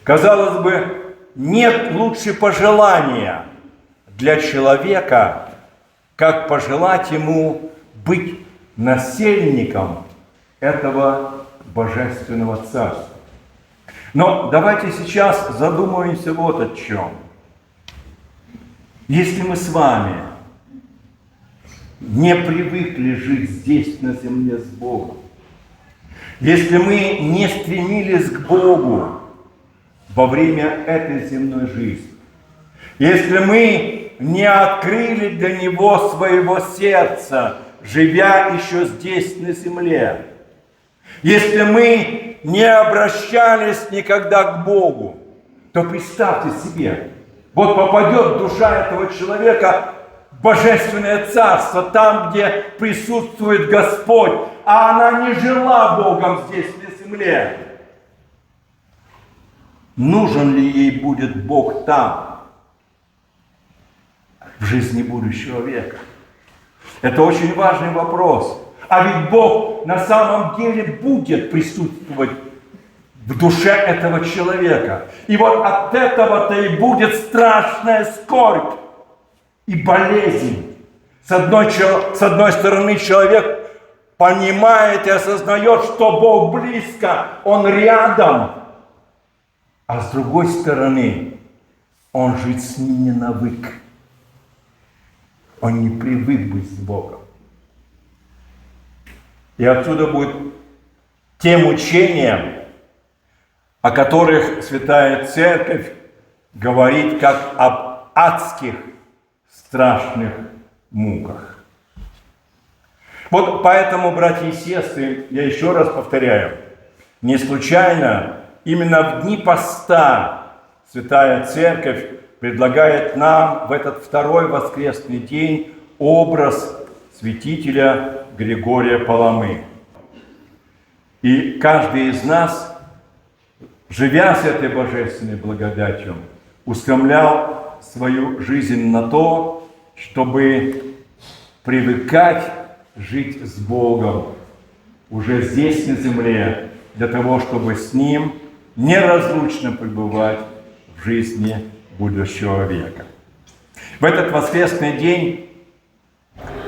Казалось бы, нет лучше пожелания для человека, как пожелать ему быть насельником этого Божественного Царства. Но давайте сейчас задумаемся вот о чем. Если мы с вами не привыкли жить здесь, на земле, с Богом, если мы не стремились к Богу во время этой земной жизни, если мы не открыли для Него своего сердца, живя еще здесь, на земле, если мы не обращались никогда к Богу, то представьте себе, вот попадет душа этого человека в Божественное Царство, там, где присутствует Господь, а она не жила Богом здесь, на земле. Нужен ли ей будет Бог там, в жизни будущего века? Это очень важный вопрос. А ведь Бог на самом деле будет присутствовать в душе этого человека. И вот от этого-то и будет страшная скорбь и болезнь. С одной стороны, человек понимает и осознает, что Бог близко, Он рядом. А с другой стороны, он жить с ним не навык. Он не привык быть с Богом. И отсюда будет те мучения, о которых Святая Церковь говорит как об адских страшных муках. Вот поэтому, братья и сестры, я еще раз повторяю, не случайно именно в дни поста Святая Церковь предлагает нам в этот второй воскресный день образ святителя Григория Паламы. И каждый из нас, живя с этой божественной благодатью, устремлял свою жизнь на то, чтобы привыкать жить с Богом уже здесь, на земле, для того, чтобы с Ним неразлучно пребывать в жизни будущего века. В этот воскресный день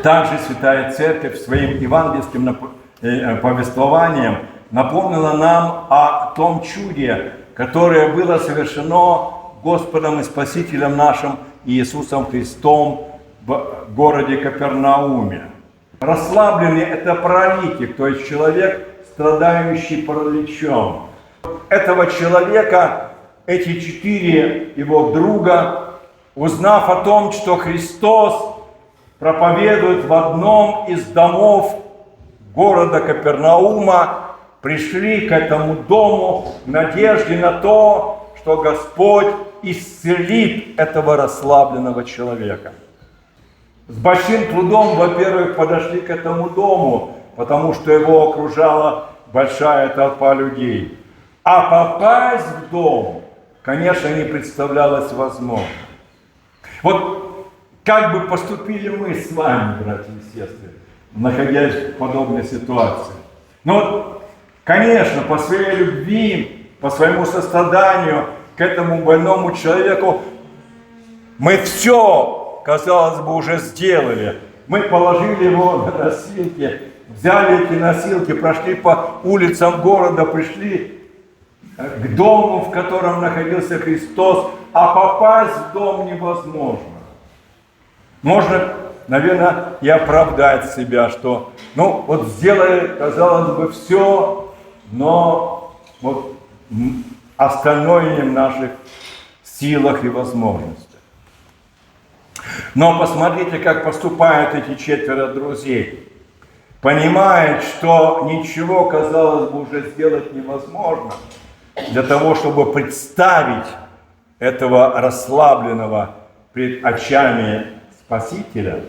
также Святая Церковь своим евангельским повествованием напомнила нам о том чуде, которое было совершено Господом и Спасителем нашим Иисусом Христом в городе Капернауме. Расслабленный – это паралитик, то есть человек, страдающий параличом. Этого человека эти 4 его друга, узнав о том, что Христос проповедует в одном из домов города Капернаума, пришли к этому дому в надежде на то, что Господь исцелит этого расслабленного человека. С большим трудом, во-первых, подошли к этому дому, потому что его окружала большая толпа людей. А попасть в дом, конечно, не представлялось возможным. Вот как бы поступили мы с вами, братья и сестры, находясь в подобной ситуации? Ну вот, конечно, по своей любви, по своему состраданию к этому больному человеку мы все, казалось бы, уже сделали. Мы положили его на носилки, взяли эти носилки, прошли по улицам города, пришли к дому, в котором находился Христос, а попасть в дом невозможно. Можно, наверное, и оправдать себя, что, ну, вот сделали, казалось бы, все, но вот остальное не в наших силах и возможностях. Но посмотрите, как поступают эти 4 друзей. Понимают, что ничего, казалось бы, уже сделать невозможно, для того, чтобы представить этого расслабленного пред очами Спасителя,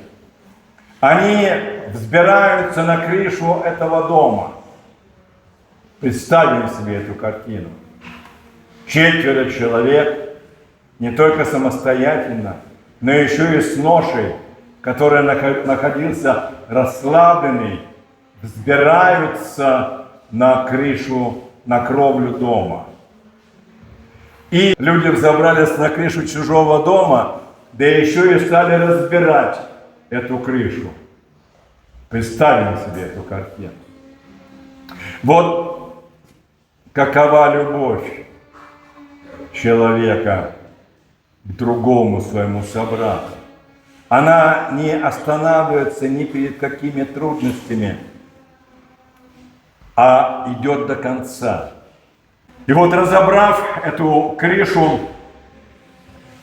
они взбираются на крышу этого дома. Представим себе эту картину. 4 человек, не только самостоятельно, но еще и с ношей, который находился расслабленный, взбираются на крышу, на кровлю дома. И люди взобрались на крышу чужого дома, да еще и стали разбирать эту крышу. Представим себе эту картину. Вот какова любовь человека к другому своему собрату. Она не останавливается ни перед какими трудностями, а идет до конца. И вот, разобрав эту крышу,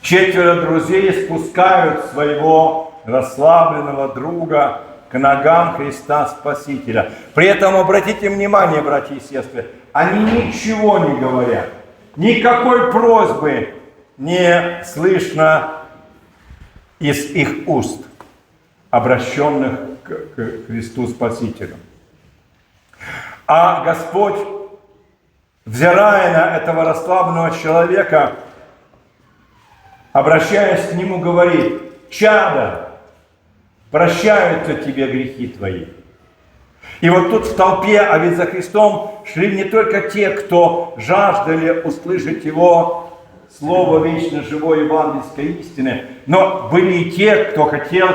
4 друзей спускают своего расслабленного друга к ногам Христа Спасителя. При этом обратите внимание, братья и сестры, они ничего не говорят, никакой просьбы не слышно из их уст, обращенных к Христу Спасителю. А Господь, взирая на этого расслабленного человека, обращаясь к нему, говорит: «Чадо, прощаются тебе грехи твои». И вот тут в толпе, а ведь за Христом шли не только те, кто жаждали услышать Его Слово вечно живой евангельской истины, но были и те, кто хотел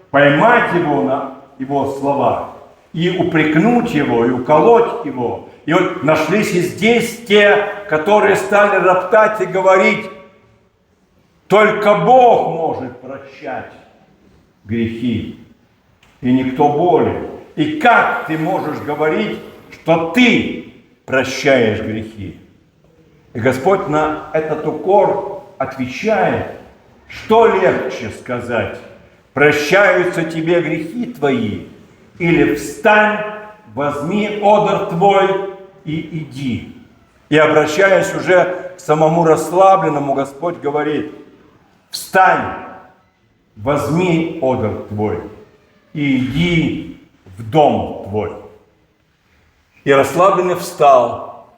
поймать Его на Его слова и упрекнуть Его, и уколоть Его. И вот нашлись и здесь те, которые стали роптать и говорить: только Бог может прощать грехи, и никто более. И как ты можешь говорить, что ты прощаешь грехи? И Господь на этот укор отвечает: что легче сказать: прощаются тебе грехи твои, или встань, возьми одр твой и иди. И обращаясь уже к самому расслабленному, Господь говорит: встань, возьми одр твой и иди в дом твой. И расслабленный встал,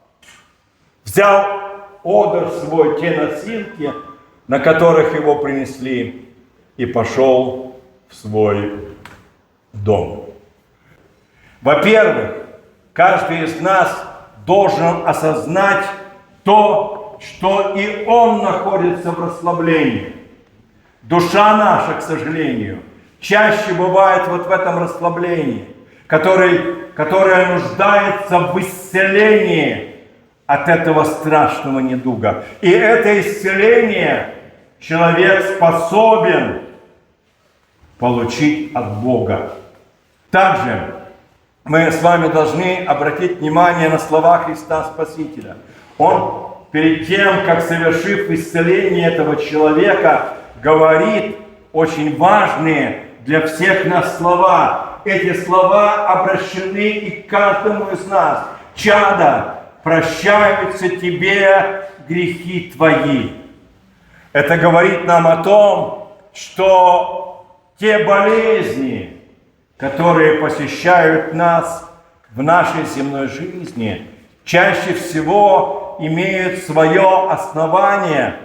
взял одр свой, те носилки, на которых его принесли, и пошел в свой дом. Во-первых, каждый из нас должен осознать то, что и он находится в расслаблении. Душа наша, к сожалению, чаще бывает вот в этом расслаблении, которая нуждается в исцелении от этого страшного недуга. И это исцеление человек способен получить от Бога. Также мы с вами должны обратить внимание на слова Христа Спасителя. Он перед тем, как совершив исцеление этого человека, говорит очень важные для всех нас слова. Эти слова обращены и к каждому из нас. «Чадо, прощаются тебе грехи твои». Это говорит нам о том, что те болезни, которые посещают нас в нашей земной жизни, чаще всего имеют свое основание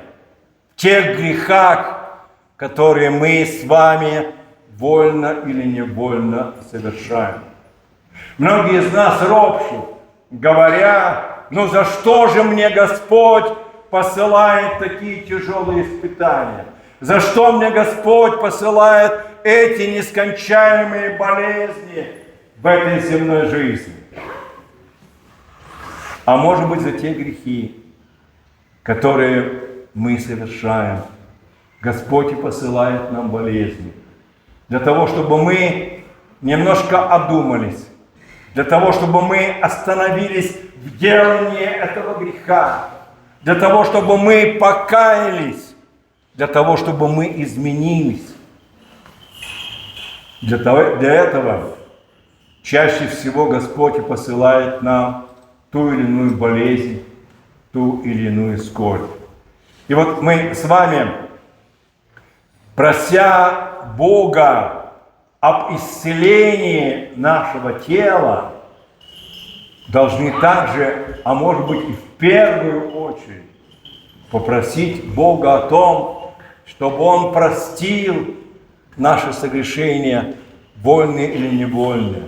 в тех грехах, которые мы с вами вольно или невольно совершаем. Многие из нас ропщут, говоря: ну за что же мне Господь посылает такие тяжелые испытания? За что мне Господь посылает эти нескончаемые болезни в этой земной жизни? А может быть, за те грехи, которые мы совершаем, Господь и посылает нам болезни. Для того, чтобы мы немножко одумались, для того, чтобы мы остановились в делании этого греха, для того, чтобы мы покаялись, для того, чтобы мы изменились. Для этого чаще всего Господь и посылает нам ту или иную болезнь, ту или иную скорбь. И вот мы с вами, прося Бога об исцелении нашего тела, должны также, а может быть и в первую очередь, попросить Бога о том, чтобы Он простил наши согрешения, вольные или невольные.